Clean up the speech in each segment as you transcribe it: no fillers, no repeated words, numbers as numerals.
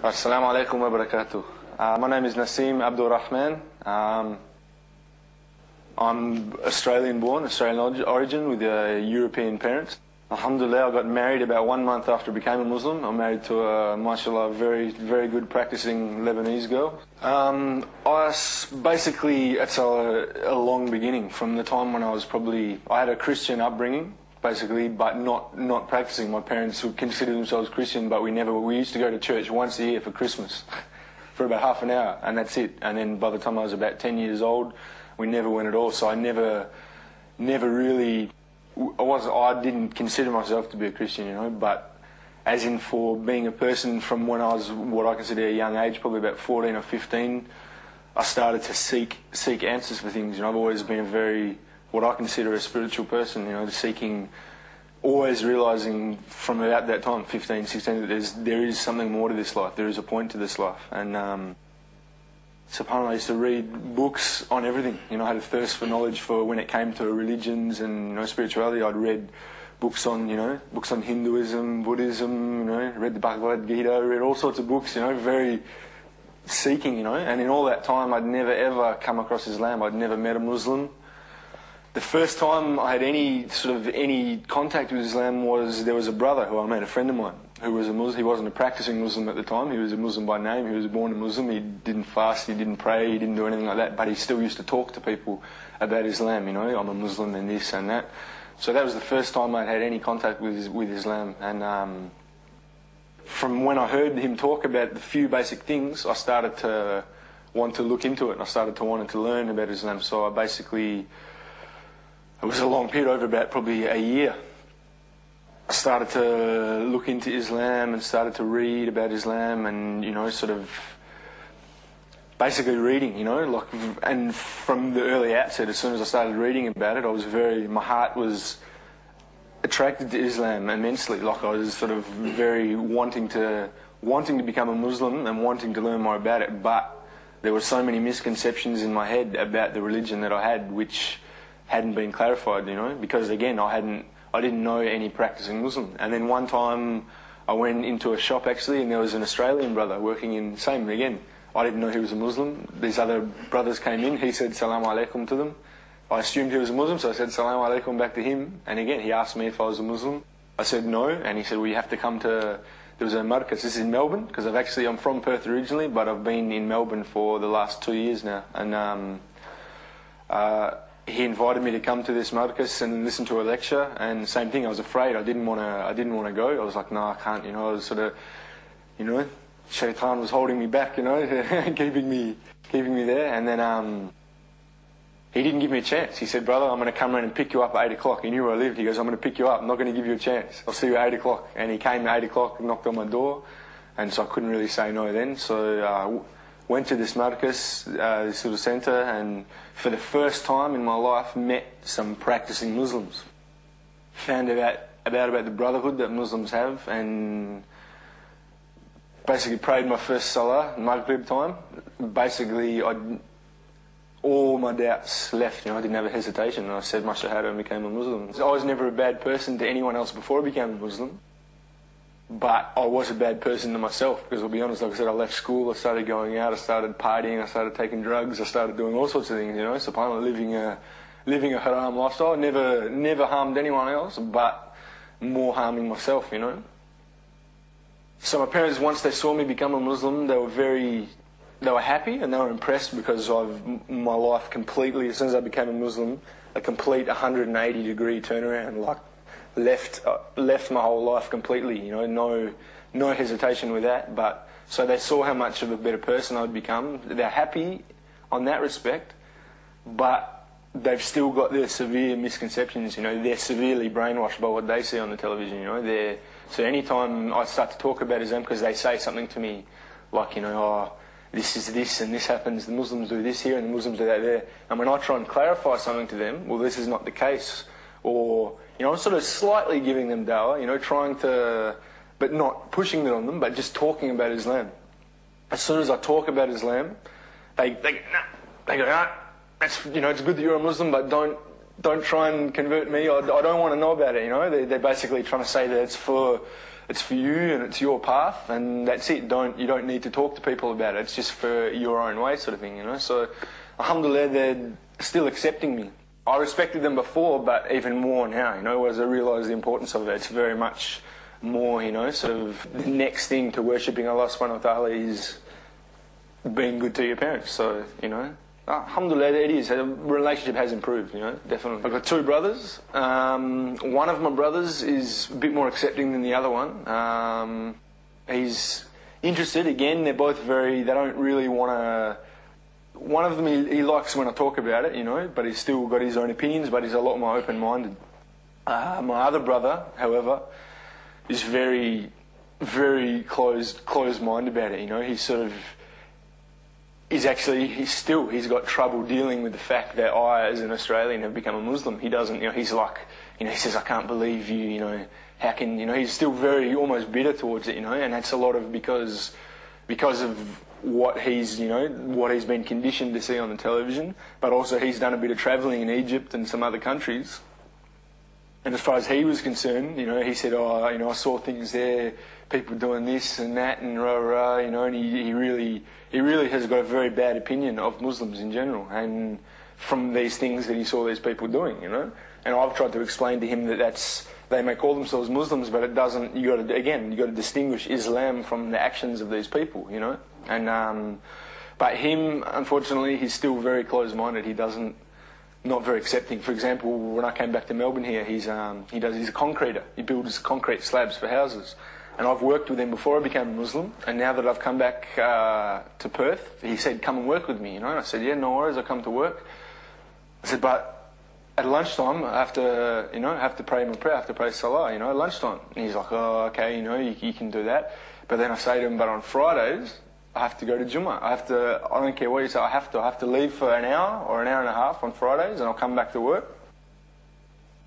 Assalamu alaikum wa barakatuh. My name is Naseem Abdul Rahman. I'm Australian born, Australian origin with European parents. Alhamdulillah, I got married about 1 month after I became a Muslim. I'm married to a, mashallah, very, very good practicing Lebanese girl. Basically, it's a long beginning from the time when I had a Christian upbringing, basically, but not practicing. My parents would consider themselves Christian, but we used to go to church once a year for Christmas for about half an hour, and that's it. And then by the time I was about 10 years old, we never went at all. So I never really, I didn't consider myself to be a Christian, but as in for being a person from when I was what I consider a young age, probably about 14 or 15, I started to seek answers for things. I've always been a very, what I consider a spiritual person, seeking, always realising from about that time, 15, 16, that there is something more to this life, there is a point to this life. And subhanAllah, I used to read books on everything. I had a thirst for knowledge for when it came to religions and spirituality. I'd read books on, books on Hinduism, Buddhism, read the Bhagavad Gita, read all sorts of books, very seeking, and in all that time I'd never ever come across Islam. I'd never met a Muslim. The first time I had any contact with Islam was there was a brother who I met, a friend of mine, who was a Muslim. He wasn't a practicing Muslim at the time. He was a Muslim by name. He was born a Muslim. He didn't fast. He didn't pray. He didn't do anything like that. But he still used to talk to people about Islam. I'm a Muslim and this and that. So that was the first time I'd had any contact with Islam. And from when I heard him talk about the few basic things, I started to want to look into it, and I started to want to learn about Islam. So I basically, it was a long period, over about probably a year. I started to look into Islam and started to read about Islam and, basically reading, and from the early outset, as soon as I started reading about it, my heart was attracted to Islam immensely. I was very wanting to become a Muslim and wanting to learn more about it, but there were so many misconceptions in my head about the religion that I had, which hadn't been clarified, because again, I didn't know any practicing Muslim. And then one time I went into a shop actually, and there was an Australian brother working in, same again, I didn't know he was a Muslim. These other brothers came in, he said Salaam Alaikum to them. I assumed he was a Muslim, so I said Salaam Alaikum back to him. And again, he asked me if I was a Muslim. I said no, and he said, well, you have to come to, there was a markaz, this is in Melbourne, because I'm from Perth originally, but I've been in Melbourne for the last 2 years now. And he invited me to come to this markaz and listen to a lecture, and same thing, I was afraid. I didn't want to go. I was like, no, I can't. I was Shaitan was holding me back, keeping me there. And then he didn't give me a chance. He said, brother, I'm going to come around and pick you up at 8 o'clock. He knew where I lived. He goes, I'm going to pick you up. I'm not going to give you a chance. I'll see you at 8 o'clock. And he came at 8 o'clock, knocked on my door, and so I couldn't really say no then. So went to this markaz, this little centre, and for the first time in my life met some practicing Muslims. Found out about the brotherhood that Muslims have, and basically prayed my first salah, Maghrib time. Basically, all my doubts left, I didn't have a hesitation, and I said my shahada and became a Muslim. I was never a bad person to anyone else before I became a Muslim. But I was a bad person to myself, because I'll be honest, like I said, I left school, I started going out, I started partying, I started taking drugs, I started doing all sorts of things, subhanAllah, living a haram lifestyle. Never harmed anyone else, but more harming myself, So my parents, once they saw me become a Muslim, they were happy and they were impressed, because of my life completely, as soon as I became a Muslim, a complete 180-degree turnaround, left my whole life completely, no hesitation with that. But so they saw how much of a better person I'd become. They're happy on that respect, but they've still got their severe misconceptions. They're severely brainwashed by what they see on the television. So anytime I start to talk about Islam, because they say something to me like, oh, this is this and this happens, the Muslims do this here and the Muslims do that there, and when I try and clarify something to them, well, this is not the case, or I'm sort of slightly giving them dawah, trying to, but not pushing it on them, but just talking about Islam. As soon as I talk about Islam, they go, nah. That's, it's good that you're a Muslim, but don't don't try and convert me. I don't want to know about it. You know, they're basically trying to say that it's for you and it's your path, and that's it. You don't need to talk to people about it. It's just for your own way, sort of thing. You know, so alhamdulillah, they're still accepting me. I respected them before, but even more now. You know, as I realise the importance of it, it's very much more. You know, sort of the next thing to worshipping Allah subhanahu wa ta'ala is being good to your parents. So, you know, alhamdulillah, it is. The relationship has improved, you know, definitely. I've got two brothers. One of my brothers is a bit more accepting than the other one. He's interested. Again, they're both they don't really want to... One of them, he likes when I talk about it, you know, but he's still got his own opinions, but he's a lot more open-minded. My other brother, however, is very, very closed-minded about it, you know. He's sort of... He's got trouble dealing with the fact that I, as an Australian, have become a Muslim. He doesn't, you know, he's like, you know, he says, I can't believe you, you know, how can, you know, he's still very, almost bitter towards it, you know, and that's a lot of because of what he's, you know, what he's been conditioned to see on the television, but also he's done a bit of travelling in Egypt and some other countries. And as far as he was concerned, you know, he said, oh, you know, I saw things there, people doing this and that and rah, you know, and he really has got a very bad opinion of Muslims in general, and from these things that he saw these people doing, you know. And I've tried to explain to him that they may call themselves Muslims, but it doesn't. You got to distinguish Islam from the actions of these people, you know. And but him, unfortunately, he's still very closed-minded. Not very accepting. For example, when I came back to Melbourne here, he's a concreter. He builds concrete slabs for houses. And I've worked with him before I became a Muslim, and now that I've come back to Perth, he said, come and work with me, you know. And I said, yeah, no worries, I'll come to work. I said, but at lunchtime, I have to pray my prayer, I have to pray Salah, you know, at lunchtime. And he's like, oh, okay, you know, you can do that. But then I say to him, but on Fridays, I have to go to Jummah. I don't care what you say, I have to leave for an hour or an hour and a half on Fridays, and I'll come back to work.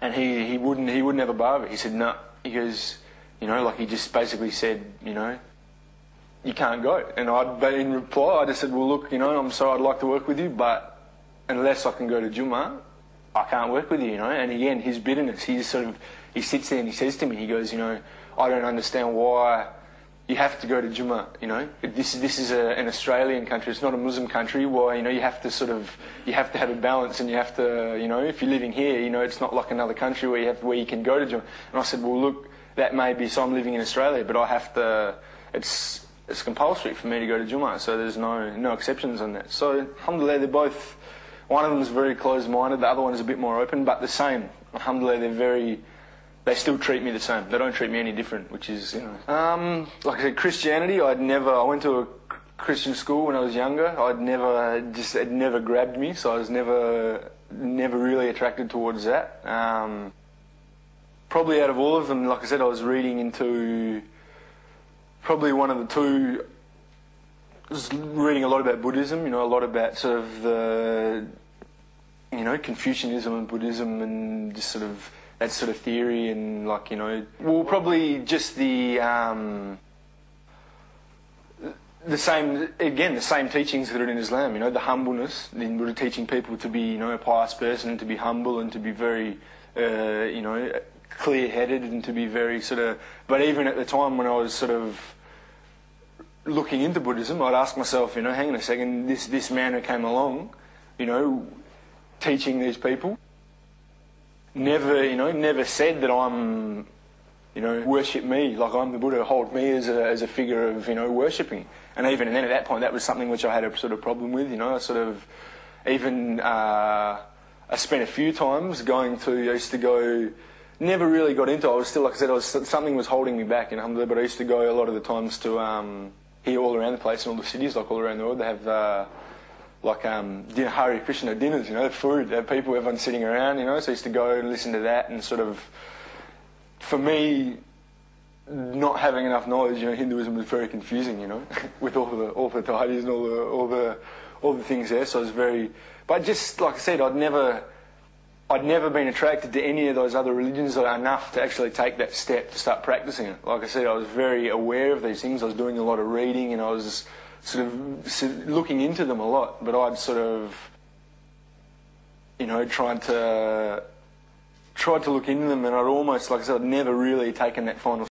And he wouldn't have a bar of it. He said, no. He goes, you know, like he just basically said, you know, you can't go. And but in reply, I just said, well, look, you know, I'm sorry, I'd like to work with you, but unless I can go to Jummah, I can't work with you, you know. And again, his bitterness, he sits there and he says to me, he goes, you know, I don't understand why you have to go to Jummah, you know. This is an Australian country, it's not a Muslim country. Why, you know, you have to have a balance, and you have to, you know, if you're living here, you know, it's not like another country where you can go to Jummah. And I said, well, look, that may be, so I'm living in Australia, but I have to, it's compulsory for me to go to Jummah, so there's no exceptions on that. So, alhamdulillah, they're both, one of them is very closed-minded, the other one is a bit more open, but the same. Alhamdulillah, they still treat me the same. They don't treat me any different, which is, you know. Like I said, Christianity, I went to a Christian school when I was younger. It never grabbed me, so I was never really attracted towards that. Probably out of all of them, like I said, I was reading into probably one of the two. I was reading a lot about Buddhism, you know, a lot about sort of the, you know, Confucianism and Buddhism and just sort of that sort of theory, and like, you know, well, probably just the same teachings that are in Islam, you know, the humbleness, in Buddha teaching people to be, you know, a pious person and to be humble and to be very, you know, clear-headed and to be very sort of... But even at the time when I was sort of looking into Buddhism, I'd ask myself, you know, hang on a second, this man who came along, you know, teaching these people, never said that I'm, you know, worship me, like I'm the Buddha, hold me as a figure of, you know, worshipping. And even then at that point, that was something which I had a sort of problem with, you know. I sort of, even, I spent a few times I used to go... Never really got into it. I was still, like I said, something was holding me back, you know, but I used to go a lot of the times to here all around the place in all the cities, like all around the world. They have Hare Krishna dinners, you know, food, people, everyone's sitting around, you know. So I used to go and listen to that, and sort of, for me, not having enough knowledge, you know, Hinduism was very confusing, you know, with all the deities and all the things there. So it was very, but just like I said, I'd never been attracted to any of those other religions enough to actually take that step to start practicing it. Like I said, I was very aware of these things. I was doing a lot of reading, and I was sort of looking into them a lot. But I'd sort of tried to look into them, and I'd almost, like I said, I'd never really taken that final